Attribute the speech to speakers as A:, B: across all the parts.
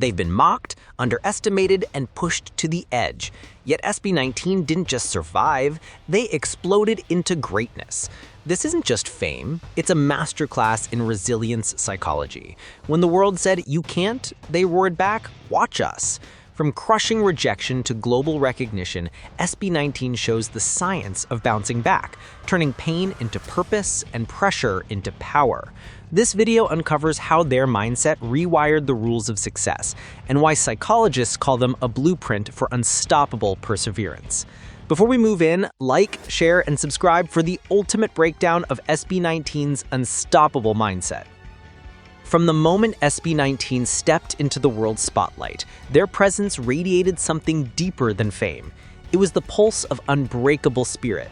A: They've been mocked, underestimated, and pushed to the edge. Yet Sb19 didn't just survive, they exploded into greatness. This isn't just fame, it's a masterclass in resilience psychology. When the world said, "You can't," they roared back, "Watch us." From crushing rejection to global recognition, Sb19 shows the science of bouncing back, turning pain into purpose and pressure into power. This video uncovers how their mindset rewired the rules of success, and why psychologists call them a blueprint for unstoppable perseverance. Before we move in, like, share, and subscribe for the ultimate breakdown of Sb19's unstoppable mindset. From the moment Sb19 stepped into the world's spotlight, their presence radiated something deeper than fame. It was the pulse of unbreakable spirit.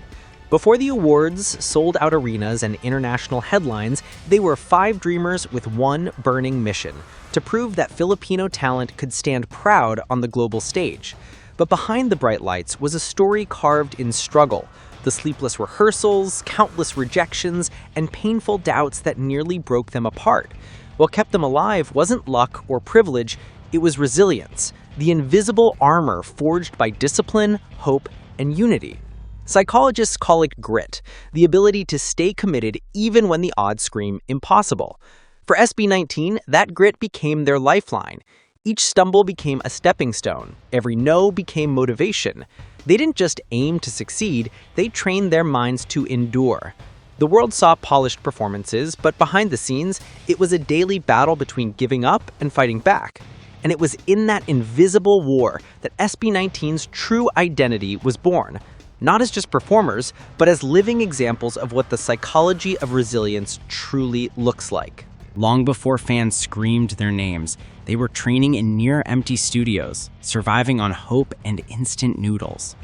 A: Before the awards, sold-out arenas, and international headlines, they were 5 dreamers with one burning mission: to prove that Filipino talent could stand proud on the global stage. But behind the bright lights was a story carved in struggle: the sleepless rehearsals, countless rejections, and painful doubts that nearly broke them apart. What kept them alive wasn't luck or privilege, it was resilience, the invisible armor forged by discipline, hope, and unity. Psychologists call it grit, the ability to stay committed even when the odds scream impossible. For Sb19, that grit became their lifeline. Each stumble became a stepping stone. Every no became motivation. They didn't just aim to succeed, they trained their minds to endure. The world saw polished performances, but behind the scenes, it was a daily battle between giving up and fighting back. And it was in that invisible war that Sb19's true identity was born. Not as just performers, but as living examples of what the psychology of resilience truly looks like.
B: Long before fans screamed their names, they were training in near-empty studios, surviving on hope and instant noodles.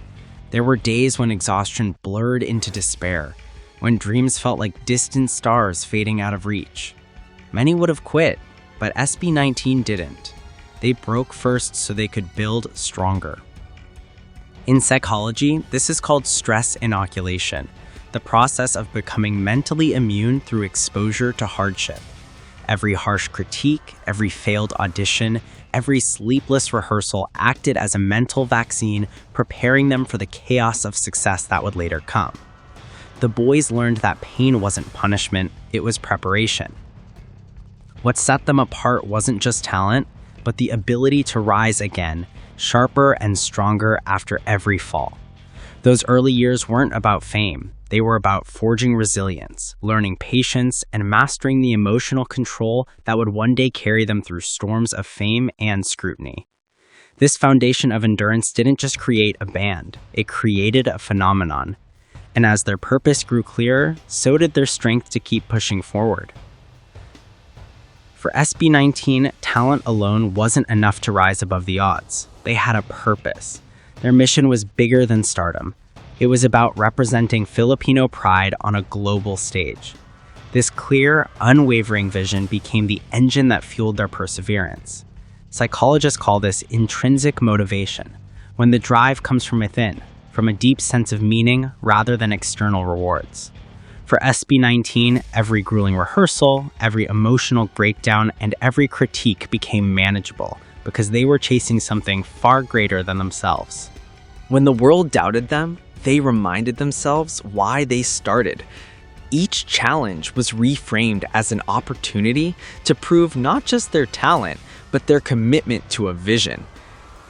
B: There were days when exhaustion blurred into despair, when dreams felt like distant stars fading out of reach. Many would have quit, but Sb19 didn't. They broke first so they could build stronger. In psychology, this is called stress inoculation, the process of becoming mentally immune through exposure to hardship. Every harsh critique, every failed audition, every sleepless rehearsal acted as a mental vaccine, preparing them for the chaos of success that would later come. The boys learned that pain wasn't punishment, it was preparation. What set them apart wasn't just talent, but the ability to rise again, sharper and stronger after every fall. Those early years weren't about fame. They were about forging resilience, learning patience, and mastering the emotional control that would one day carry them through storms of fame and scrutiny. This foundation of endurance didn't just create a band, it created a phenomenon. And as their purpose grew clearer, so did their strength to keep pushing forward. For Sb19, talent alone wasn't enough to rise above the odds. They had a purpose. Their mission was bigger than stardom. It was about representing Filipino pride on a global stage. This clear, unwavering vision became the engine that fueled their perseverance. Psychologists call this intrinsic motivation, when the drive comes from within, from a deep sense of meaning rather than external rewards. For Sb19, every grueling rehearsal, every emotional breakdown, and every critique became manageable because they were chasing something far greater than themselves.
A: When the world doubted them, they reminded themselves why they started. Each challenge was reframed as an opportunity to prove not just their talent, but their commitment to a vision.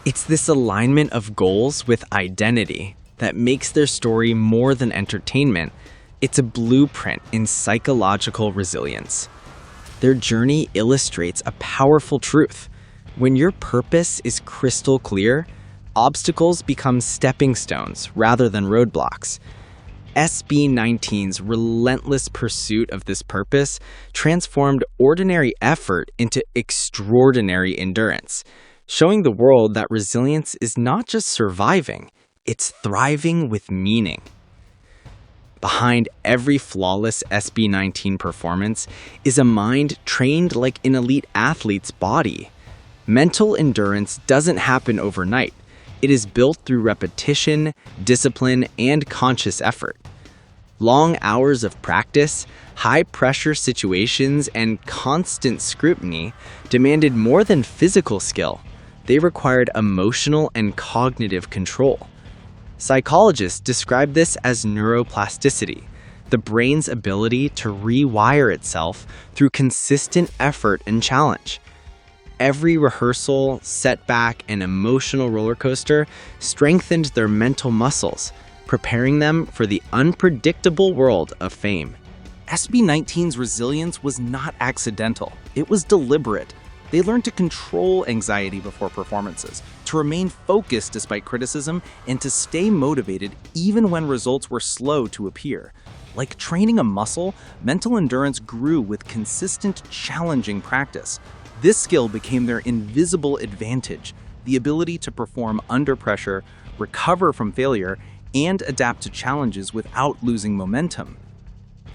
A: It's this alignment of goals with identity that makes their story more than entertainment. It's a blueprint in psychological resilience. Their journey illustrates a powerful truth. When your purpose is crystal clear, obstacles become stepping stones rather than roadblocks. Sb19's relentless pursuit of this purpose transformed ordinary effort into extraordinary endurance, showing the world that resilience is not just surviving, it's thriving with meaning. Behind every flawless Sb19 performance is a mind trained like an elite athlete's body. Mental endurance doesn't happen overnight. It is built through repetition, discipline, and conscious effort.
B: Long hours of practice, high-pressure situations, and constant scrutiny demanded more than physical skill. They required emotional and cognitive control. Psychologists describe this as neuroplasticity, the brain's ability to rewire itself through consistent effort and challenge. Every rehearsal, setback, and emotional roller coaster strengthened their mental muscles, preparing them for the unpredictable world of fame.
C: Sb19's resilience was not accidental. It was deliberate. They learned to control anxiety before performances, to remain focused despite criticism, and to stay motivated even when results were slow to appear. Like training a muscle, mental endurance grew with consistent, challenging practice. This skill became their invisible advantage, the ability to perform under pressure, recover from failure, and adapt to challenges without losing momentum.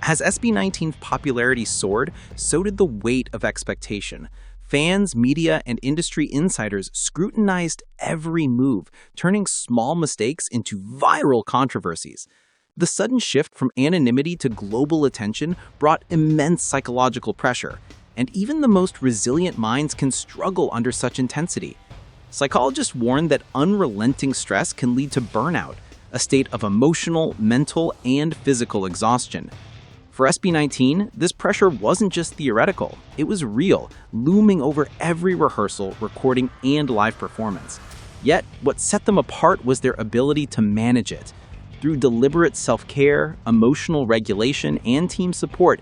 C: As Sb19's popularity soared, so did the weight of expectation. Fans, media, and industry insiders scrutinized every move, turning small mistakes into viral controversies. The sudden shift from anonymity to global attention brought immense psychological pressure, and even the most resilient minds can struggle under such intensity. Psychologists warn that unrelenting stress can lead to burnout, a state of emotional, mental, and physical exhaustion. For Sb19, this pressure wasn't just theoretical, it was real, looming over every rehearsal, recording, and live performance. Yet, what set them apart was their ability to manage it. Through deliberate self-care, emotional regulation, and team support,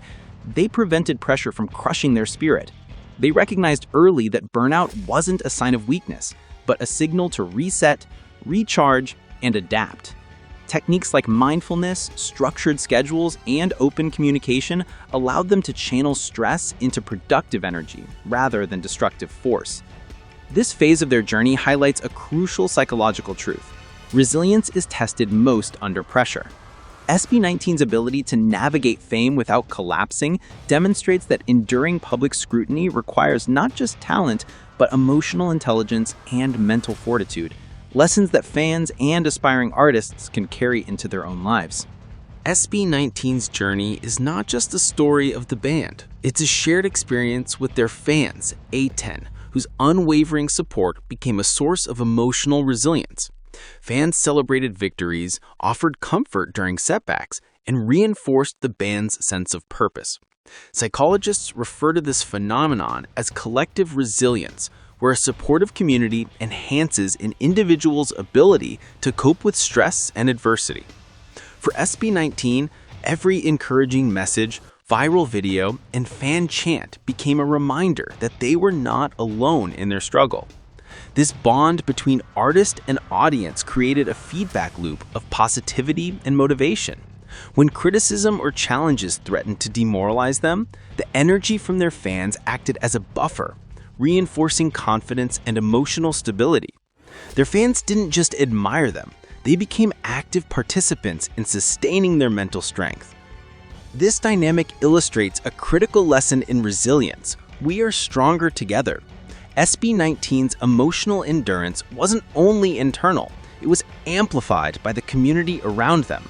C: they prevented pressure from crushing their spirit. They recognized early that burnout wasn't a sign of weakness, but a signal to reset, recharge, and adapt. Techniques like mindfulness, structured schedules, and open communication allowed them to channel stress into productive energy rather than destructive force. This phase of their journey highlights a crucial psychological truth. Resilience is tested most under pressure. Sb19's ability to navigate fame without collapsing demonstrates that enduring public scrutiny requires not just talent, but emotional intelligence and mental fortitude. Lessons that fans and aspiring artists can carry into their own lives.
D: Sb19's journey is not just a story of the band. It's a shared experience with their fans, ATIN, whose unwavering support became a source of emotional resilience. Fans celebrated victories, offered comfort during setbacks, and reinforced the band's sense of purpose. Psychologists refer to this phenomenon as collective resilience, where a supportive community enhances an individual's ability to cope with stress and adversity. For Sb19, every encouraging message, viral video, and fan chant became a reminder that they were not alone in their struggle. This bond between artist and audience created a feedback loop of positivity and motivation. When criticism or challenges threatened to demoralize them, the energy from their fans acted as a buffer, reinforcing confidence and emotional stability. Their fans didn't just admire them, they became active participants in sustaining their mental strength. This dynamic illustrates a critical lesson in resilience. We are stronger together. Sb19's emotional endurance wasn't only internal, it was amplified by the community around them.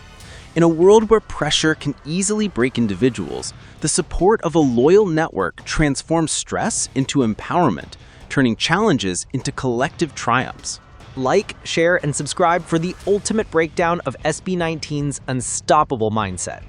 D: In a world where pressure can easily break individuals, the support of a loyal network transforms stress into empowerment, turning challenges into collective triumphs.
A: Like, share, and subscribe for the ultimate breakdown of Sb19's unstoppable mindset.